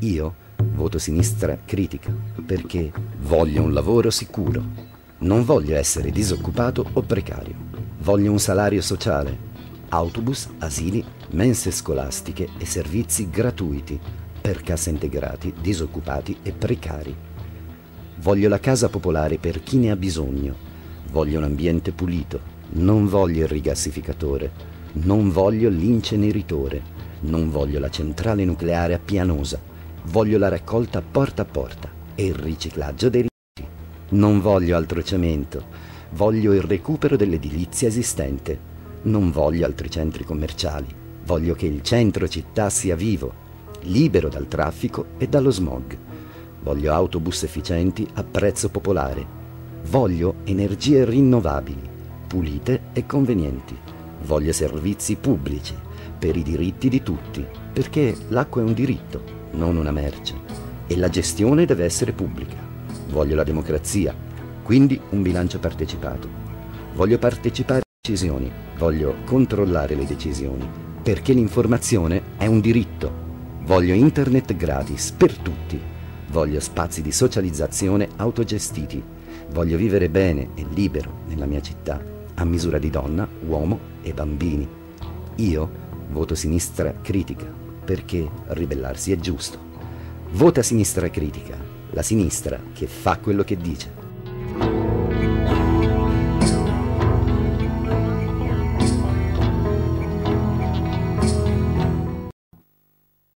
Io voto sinistra critica perché voglio un lavoro sicuro. Non voglio essere disoccupato o precario. Voglio un salario sociale, autobus, asili, mense scolastiche e servizi gratuiti per cassaintegrati, disoccupati e precari. Voglio la casa popolare per chi ne ha bisogno. Voglio un ambiente pulito. Non voglio il rigassificatore. Non voglio l'inceneritore. Non voglio la centrale nucleare a Pianosa. Voglio la raccolta porta a porta e il riciclaggio dei rifiuti. Non voglio altro cemento. Voglio il recupero dell'edilizia esistente. Non voglio altri centri commerciali. Voglio che il centro città sia vivo, libero dal traffico e dallo smog. Voglio autobus efficienti a prezzo popolare. Voglio energie rinnovabili, pulite e convenienti. Voglio servizi pubblici, per i diritti di tutti, perché l'acqua è un diritto, non una merce, e la gestione deve essere pubblica. Voglio la democrazia, quindi un bilancio partecipato. Voglio partecipare alle decisioni, voglio controllare le decisioni, perché l'informazione è un diritto. Voglio internet gratis per tutti. Voglio spazi di socializzazione autogestiti. Voglio vivere bene e libero nella mia città, a misura di donna, uomo e bambini. Io voto sinistra critica, perché ribellarsi è giusto. Vota sinistra critica, la sinistra che fa quello che dice.